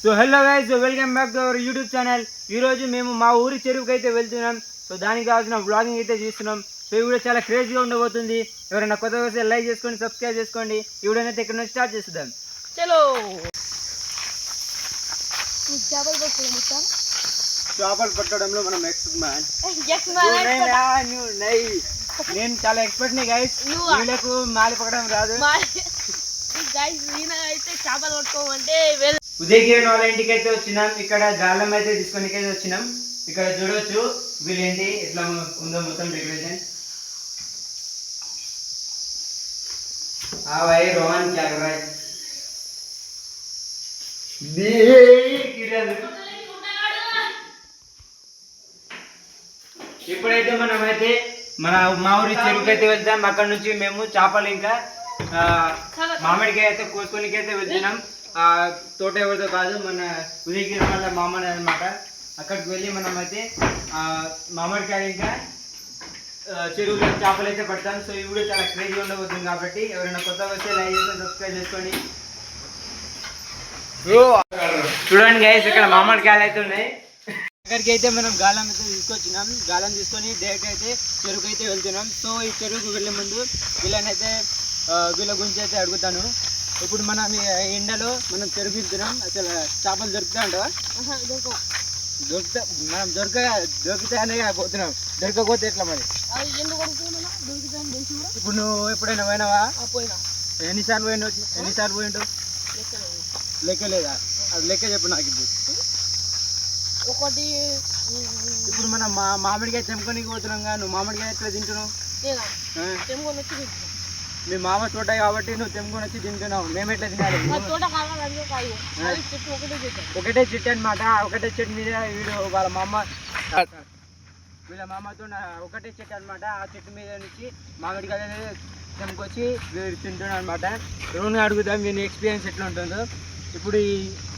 So hello guys, welcome back to our YouTube channel. ఈరోజు మేము మా ఊరి చెరువుకి అయితే వెళ్తున్నాం. సో దానికి కావాల్సిన బ్లాగింగ్ అయితే చేస్తున్నాం. సో ఈ వీడియో చాలా క్రేజీగా ఉండబోతుంది. ఎవరైనా కొత్తగా వస్తే లైక్ చేసుకోండి, సబ్స్క్రైబ్ చేసుకోండి. ఈ వీడియో అయితే ఇక్కడ నుంచి స్టార్ట్ చేద్దాం. చలో. చేపలు పట్టడంలో మనం ఎక్స్పర్ట్ మ్యాన్. నేను చాలా ఎక్స్పర్ట్ ని గైస్. వీళ్ళకు మాలి పక్కడం రాదు. చేపలు పట్టుకోమంటే ఉదయగిరి వాళ్ళ ఇంటికి అయితే వచ్చినాం. ఇక్కడ గాలం అయితే తీసుకొని అయితే వచ్చినాం. ఇక్కడ చూడవచ్చు వీళ్ళేంటి ఎట్లా ఉందో మొత్తం డెకరేషన్. भाई रोहन क्या कर रहा है? ఇప్పుడైతే మనమైతే మన మా ఊరి చెరువుకి అయితే వెళ్తాం. అక్కడ నుంచి మేము చేపలు ఇంకా మామిడికాయ అయితే కోసుకొనికి అయితే వెళ్తున్నాం. తోట ఎవరితో కాదు, మన ఉదయగిరి వాళ్ళ మామని అనమాట. అక్కడికి వెళ్ళి మనమైతే మామిడికాయలు ఇంకా చెరువులో చేపలు అయితే పడతాం. సో ఈ వీడియో చాలా క్రేజీ ఉండబోతుంది కాబట్టి ఎవరైనా కొత్తగా వస్తే లైక్ చేసి సబ్స్క్రైబ్ చేసుకోండి. చూడండి గైస్, ఇక్కడ మామిడికాయలు అయితే ఉన్నాయి. అక్కడికి అయితే మనం గాలం అయితే తీసుకొచ్చినాం. గాలం తీసుకొని డైరెక్ట్ అయితే చెరువుకి అయితే వెళ్తున్నాం. సో ఈ చెరువుకు వెళ్ళే ముందు వీళ్ళనైతే వీళ్ళ గురించి అయితే అడుగుతాను. ఇప్పుడు మనం ఎండలో మనం చెరువు వెళ్తున్నాం. అసలు చేపలు దొరుకుతా ఉంటావా? మనం దొరికితేనే పోతున్నాం. దొరకకపోతే ఎట్లా మరి? ఇప్పుడు నువ్వు ఎప్పుడైనా పోయినావా? ఎన్నిసార్లు పోయిండు? లెక్క లేదా? అది లెక్క చెప్పు నాకు. ఒకటి ఇప్పుడు మనం మామిడికాయ తెంపుకొని పోతున్నాం. నువ్వు మామిడికాయ ఎట్లా తింటున్నావు? మీ మామ తోట కాబట్టి నువ్వు తెంపుకొని వచ్చి తింటున్నావు. మేము ఎట్లా తినాలి? ఒకటే చెట్టు అనమాట. ఒకటే చెట్టు మీద వీళ్ళ మామతో ఒకటే చెట్టు అనమాట. ఆ చెట్టు మీద నుంచి మామిడికాయ తెంపుకొచ్చి వీడు తింటున్నాడు అనమాట. రోజు అడుగుతాం వీని ఎక్స్పీరియన్స్ ఎట్లా ఉంటుందో. ఇప్పుడు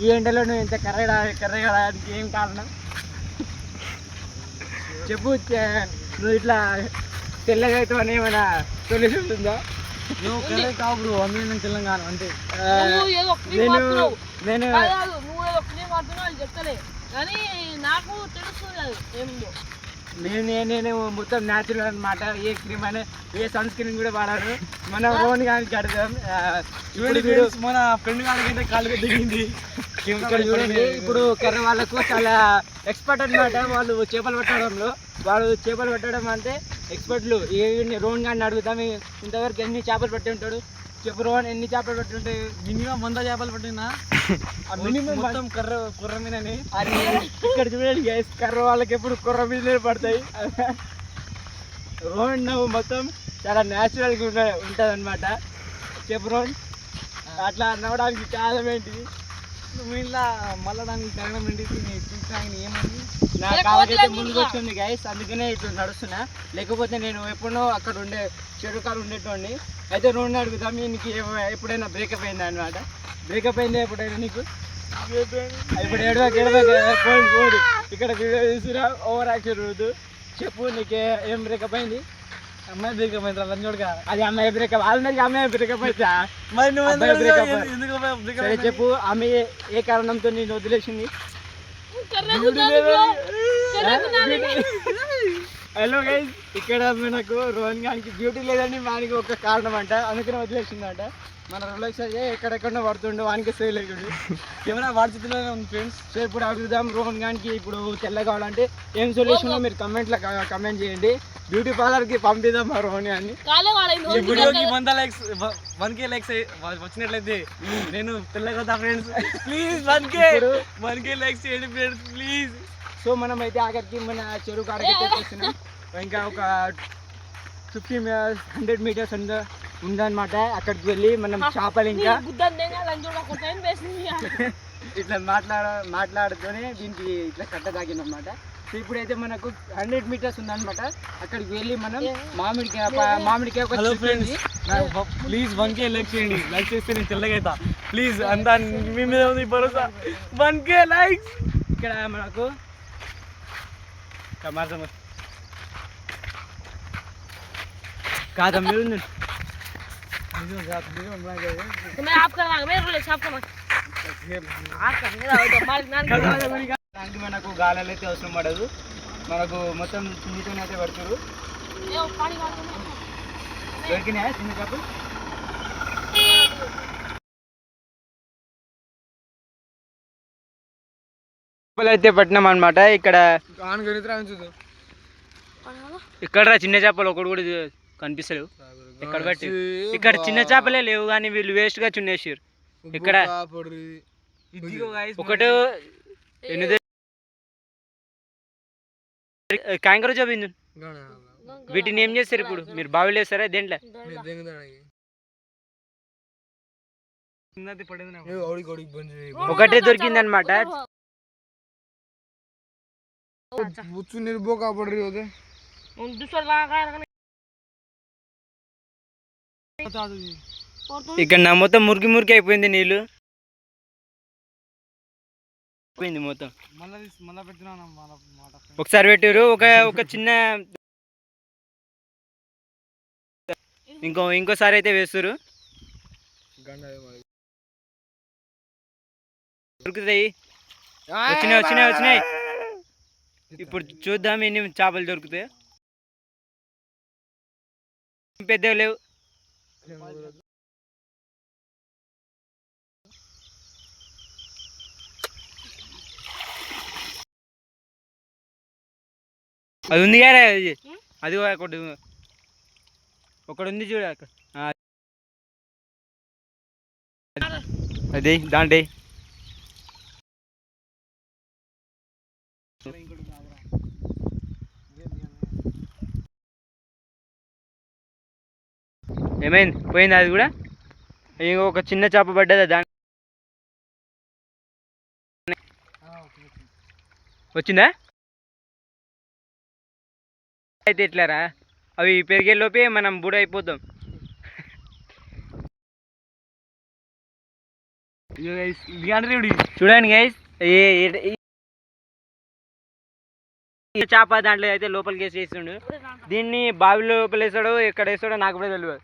ఈ ఎండలో నువ్వు ఎంత కర్రగడానికి ఏం కారణం చెప్పు. నువ్వు ఇట్లా తెల్లగా అయితే అని ఏమైనా సొల్యూషన్ ఉంటుందా? నువ్వు కర్ర కావు బ్రో, అందులో నేను తెలంగాణ అంతే. నేను మొత్తం న్యాచురల్ అనమాట. ఏ క్రీమ్ అయినా ఏ సన్ స్క్రీన్ కూడా వాడాను. మన రోన్ గారికి అడగాం. మన ఫ్రెండ్ గారికి కాలు దిగింది. ఇక్కడ చూడండి, ఇప్పుడు కర్ర వాళ్ళకు చాలా ఎక్స్పర్ట్ అనమాట. వాళ్ళు చేపలు పట్టడం అంటే ఎక్స్పర్ట్లు. రోన్ గారిని అడుగుతాం, ఇంతవరకు ఎన్ని చేపలు పట్టి ఉంటాడు చెప్పు రోహన్. ఎన్ని చేపలు పట్టి ఉంటాయి? మినిమం 100 చేపలు పట్టినా. మినిమం మొత్తం కుర్ర మీదనే. అది ఇక్కడ చూడండి గైస్, కర్ర వాళ్ళకి ఎప్పుడు కుర్ర మీదనే పడతాయి. రోహన్ నవ్వు మొత్తం చాలా న్యాచురల్గా ఉంటుంది అనమాట. చెప్పు రోహన్, అట్లా నవ్వడానికి కారణం ఏంటిది? నువ్వు ఇలా మళ్ళడానికి కారణం ఏంటి? ఏమని నా కాళ్ళకైతే ముందుకు వచ్చింది గైస్, అందుకనే ఇట్లా నడుస్తున్నా. లేకపోతే నేను ఎప్పుడో అక్కడ చెరువు కాలు ఉండేటోడిని. అయితే రోడ్ని అడుగుతాం, నీకు ఎప్పుడైనా బ్రేకప్ అయిందా అనమాట. బ్రేకప్ అయిందా ఎప్పుడైనా నీకు? ఇప్పుడు పోడు ఇక్కడ వీడియో చూసినా ఓవర్ యాక్షన్ రోజు. చెప్పు, నీకు ఏం బ్రేకప్ అయింది? అమ్మాయి బ్రేకప్ అయింది లంచోడుగా. అది అమ్మాయి బ్రేకప్. ఆల్రెడీ అమ్మాయి బ్రేకప్ అవుతా. మరి నువ్వు చెప్పు, ఆమె ఏ కారణంతో నేను వదిలేసింది? హలో గైస్, ఇక్కడ మనకు రోహన్ గారికి బ్యూటీ లేదని వానికి ఒక కారణం అంట, అందుకనే వదిలేసిందంట. మన రిలాక్స్ ఎక్కడెక్కడ పడుతుండో వానికి సేవ్ లేకుండా ఏమైనా వాట్సాప్లోనే ఉంది ఫ్రెండ్స్. సో ఇప్పుడు అడుగుదాం రోహన్ గారికి, ఇప్పుడు తెల్ల కావాలంటే ఏం సొల్యూషన్ మీరు కమెంట్లో కమెంట్ చేయండి. బ్యూటీ పార్లర్కి పంపిద్దాం మా రోహన్ గారిని. ఈ వీడియోకి 100 likes 1K likes వచ్చినట్లయితే నేను తెల్లగా ఫ్రెండ్స్. ప్లీజ్ 1K likes చేయండి ఫ్రెండ్స్ ప్లీజ్. సో మనం అయితే ఆఖరికి మన చెరువు కాడకి వచ్చేస్తున్నాం. ఇంకా ఒక 100 మీటర్స్ ఉందన్నమాట. అక్కడికి వెళ్ళి మనం చేపలు ఇంకా ఇట్లా మాట్లాడుతూనే దీనికి ఇట్లా కట్ట తాగిందన్నమాట. సో ఇప్పుడైతే మనకు 100 మీటర్స్ ఉందన్నమాట. అక్కడికి వెళ్ళి మనం మామిడికాయ ప్లీజ్ 1K లైక్ చేయండి. లైక్ చేస్తే నేను తెల్లగా అవుతా ప్లీజ్. అంతా మీ మీద ఉంది భరోసా. 1K likes. ఇక్కడ మనకు కాదా మీరు దానికి మనకు గాలాలు అయితే అవసరం పడదు, మనకు మొత్తం చిన్నతోనే అయితే పడుతురు. దొరికినాయా చిన్న చేపలు? చేపలు అయితే పట్టినాం అనమాట. ఇక్కడ ఇక్కడ చిన్న చేపలు ఒకటి కూడా కనిపిస్తలేవు. ఇక్కడ బట్టి ఇక్కడ చిన్న చేపలే లేవు, కానీ వీళ్ళు వేస్ట్ గా చున్నేసారు. ఇక్కడ ఒకటి కాంకర జాబ్ ఇందు. వీటిని ఏం చేస్తారు ఇప్పుడు? మీరు బావిలో వేస్తారా దేంట్లో? ఒకటే దొరికింది అనమాట. ఇక్కడ నా మొత్తం మురికి మురికి అయిపోయింది, నీళ్ళు పోయింది మొత్తం. ఒకసారి పెట్టారు, ఒక చిన్న ఇంకోసారి అయితే వేస్తారు. దొరుకుతాయి, వచ్చినాయి. ఇప్పుడు చూద్దాం ఎన్ని చేపలు దొరుకుతాయి. పెద్దవి లేవు. అది ఉంది కదా, అది ఒకటి ఉంది చూడ, అది దాంట్లో ఏమైంది? పోయింది అది కూడా. ఇంకొక చిన్న చేప పడ్డది, దాని వచ్చిందా? అయితే ఎట్లారా, అవి పెరిగే లోపే మనం బూడ అయిపోతాం. చూడండి గైస్, చేప దాంట్లో అయితే లోపలికి వేసేస్తుండు. దీన్ని బావి లోపల వేసాడో ఎక్కడ వేసాడో నాకు కూడా తెలియదు.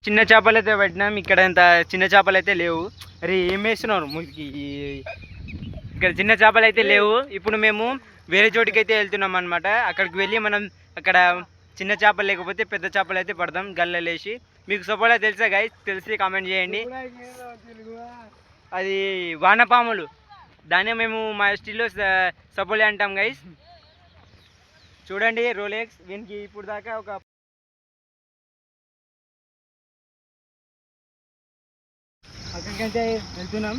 చిన్న చేపలు అయితే పట్టినాం. ఇక్కడ ఇంత చిన్న చేపలు అయితే లేవు. అరే ఏం వేస్తున్నారు మురికి? ఇక్కడ చిన్న చేపలు అయితే లేవు. ఇప్పుడు మేము వేరే చోటికి అయితే వెళ్తున్నాం అనమాట. అక్కడికి వెళ్ళి మనం అక్కడ చిన్న చేపలు లేకపోతే పెద్ద చేపలు అయితే పడదాం గల్లలు వేసి. మీకు సపోలా తెలుసా గైస్? తెలిసి కామెంట్ చేయండి. అది వానపాములు, దాన్నే మేము మా స్టిల్లో సపోలే అంటాం గైస్. చూడండి రోలెక్స్, వీనికి ఇప్పుడు దాకా ఒక అక్కడికైతే వెళ్తున్నాం.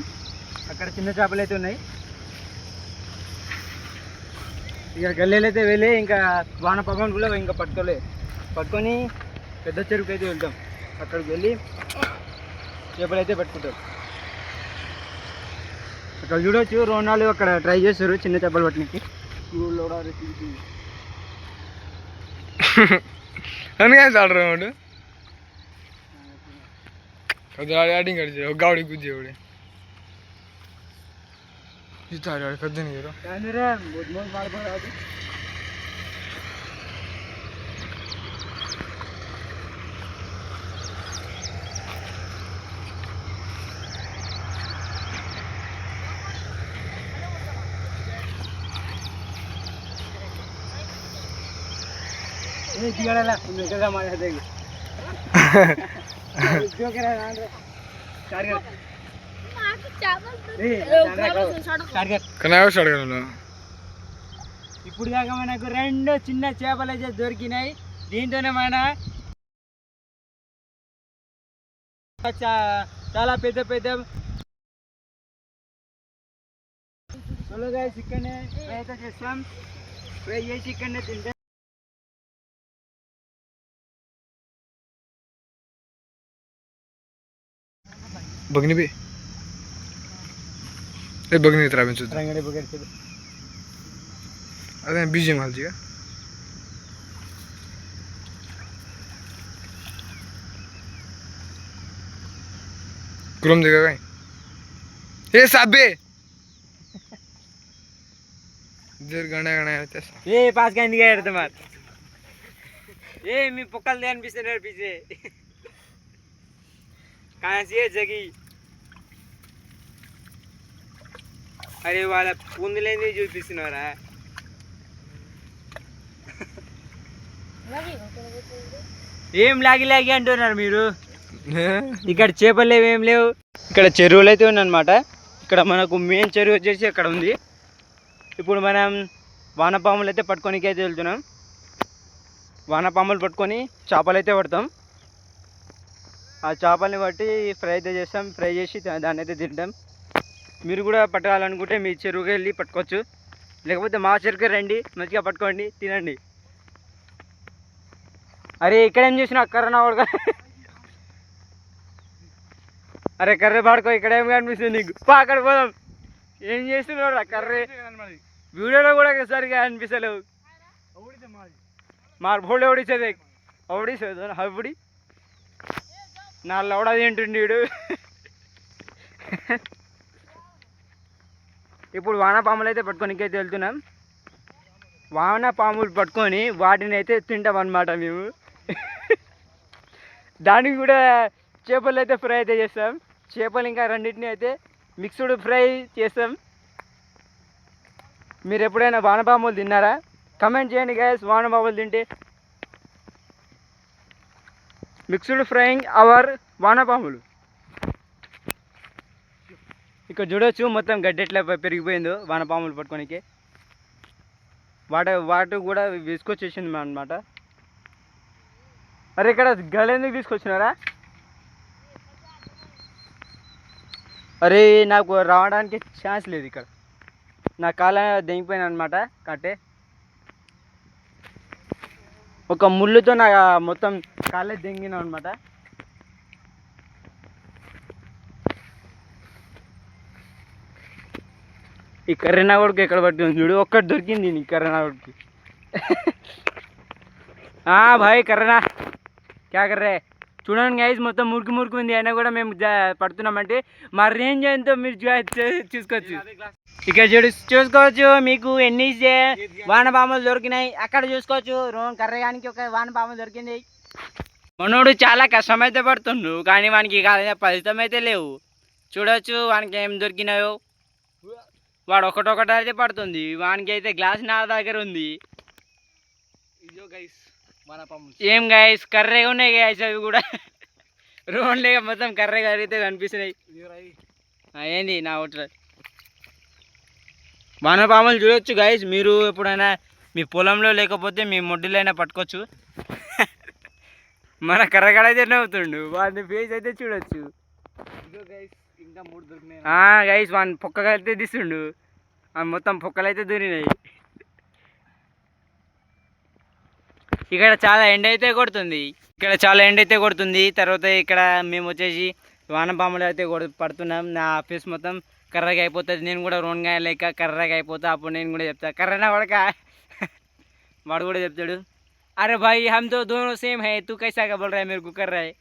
అక్కడ చిన్న చేపలు అయితే ఉన్నాయి. ఇక గల్లీలు అయితే వెళ్ళి ఇంకా వానపాములు కూడా ఇంకా పట్టుకొని పెద్ద చెరువుకి అయితే వెళ్తాం. అక్కడికి వెళ్ళి చేపలు అయితే పట్టుకుంటాం. అక్కడ చూడవచ్చు రోనాలు అక్కడ ట్రై చేస్తారు చిన్న చేపలు పట్టడానికి. गावडी कुछ एवढे कधी नाही ఇప్పుడు దాకా మనకు 2 చిన్న చేపలు అయితే దొరికినాయి. దీంతోనే మన చాలా పెద్ద ఇక్కడనే ప్రయత్నం చేస్తాం. ఫ్రై చేసి ఇక్కడనే తింటాం. बघणी बी बघणी अरे बीजे मालची का कुलम देगा काय हे साबे जोर गणा गणा येतेस ఏ పాస్ గా ఎందుకు ఎడతా మరి ఏ మీ పొక్కలు అనిపిస్తున్నారు పిచ్చే కాసి జగి అరే వాళ్ళ పుందులేంది చూపిస్తున్నారా ఏం లాగి లాగి అంటున్నారు మీరు ఇక్కడ చేపలు లేవు ఏం లేవు ఇక్కడ చెరువులు అయితే ఉన్నాయన్నమాట ఇక్కడ మనకు మెయిన్ చెరువు వచ్చేసి అక్కడ ఉంది ఇప్పుడు మనం వానపాములు అయితే పట్టుకోనికి అయితే వెళ్తున్నాం వానపాములు పట్టుకొని చేపలు అయితే పడతాం ఆ చేపల్ని బట్టి ఫ్రై అయితే చేస్తాం ఫ్రై చేసి దాన్ని అయితే తింటాం మీరు కూడా పట్టాలనుకుంటే మీ చెరువుకి వెళ్ళి పట్టుకోవచ్చు లేకపోతే మా చెరువుకి రండి మంచిగా పట్టుకోండి తినండి అరే ఇక్కడ ఏం చేసినా కర్ర వాడుకో అరే కర్ర పాడుకో ఇక్కడ ఏం కనిపిస్తుంది నీకు పా అక్కడ పోదాం ఏం చేస్తున్నాడు ఆ కర్రే వీడియోలో కూడా సరిగా అనిపిస్తలేవు మార్ ఫోటో ఎవడిచ్చేది ఎవడిచ్చేది హబ్బుడి నా లవడా తింటుండి వీడు ఇప్పుడు వానపాములు అయితే పట్టుకోనికి అయితే వెళ్తున్నాం వానపాములు పట్టుకొని వాటిని అయితే తింటాం అన్నమాట మేము దానికి కూడా చేపలు అయితే ఫ్రై అయితే చేస్తాం చేపలు ఇంకా రెండింటిని అయితే మిక్స్డ్ ఫ్రై చేస్తాం మీరు ఎప్పుడైనా వానపాములు తిన్నారా కమెంట్ చేయండి గైస్ వానపాములు తింటే మిక్స్డ్ ఫ్రైయింగ్ అవర్ వానపాములు ఇక్కడ చూడొచ్చు మొత్తం గడ్డి ఎట్లా పెరిగిపోయిందో వానపాములు పట్టుకోనికి వాటి కూడా తీసుకొచ్చేసింది అన్నమాట అరే ఇక్కడ గల ఎందుకు తీసుకొచ్చినారా అరే నాకు రావడానికి ఛాన్స్ లేదు ఇక్కడ నా కాళ్ళ దెంగిపోయినా అనమాట కట్టే ఒక ముళ్ళుతో నా మొత్తం కాళ్ళే దెంగినా అనమాట ఈ కర్రీనాగుడికి ఎక్కడ పట్టింది చూడు ఒక్కటి దొరికింది నీ కర్రీనాగుడికి భాయ్ కర్రనా క్యా కర్రే చూడండి గైస్ మొత్తం మురికి మురికి ఉంది అయినా కూడా మేము పడుతున్నామంటే మా రేంజ్ ఎంతో మీరు చూసుకోవచ్చు ఇక్కడ చూసుకోవచ్చు మీకు ఎన్ని వానపాములు దొరికినాయి అక్కడ చూసుకోవచ్చు కర్రగానికి ఒక వానపాములు దొరికింది మనోడు చాలా కష్టం అయితే పడుతుండు కానీ వానికి ఫలితం అయితే లేవు చూడవచ్చు వానికి ఏం దొరికినాయో వాడు ఒకటొకటి అయితే పడుతుంది వానికి అయితే గ్లాస్ నా దగ్గర ఉంది ఏం గైస్ కర్రేగా ఉన్నాయి గైస్ అవి కూడా రోడ్లే మొత్తం కర్రేగా అయితే కనిపిస్తున్నాయి ఏంది నా ఒకటి వానపాములు చూడొచ్చు గైస్ మీరు ఎప్పుడైనా మీ పొలంలో లేకపోతే మీ మొడ్డులో అయినా పట్టుకోవచ్చు మన కర్రగడ అయితే నవ్వుతుండు వాడిని ఫేస్ అయితే చూడొచ్చు ఇంకా 3 దొరికినాయి గైస్ వాడిని పొక్కగా అయితే తీస్తుండు మొత్తం పొక్కలు అయితే దూరినాయి ఇక్కడ చాలా ఎండ అయితే కొడుతుంది తర్వాత ఇక్కడ మేము వచ్చేసి వానపాములు అయితే పడుతున్నాం నా ఫేస్ మొత్తం కర్రగా అయిపోతుంది నేను కూడా రోన్గా లేక కర్రగా అయిపోతా అప్పుడు నేను కూడా చెప్తా కర్రనా వాడక వాడు కూడా చెప్తాడు अरे भाई हम तो दोनों सेम है तू कैसा क्या बोल रहा है मेरे को कर रहा है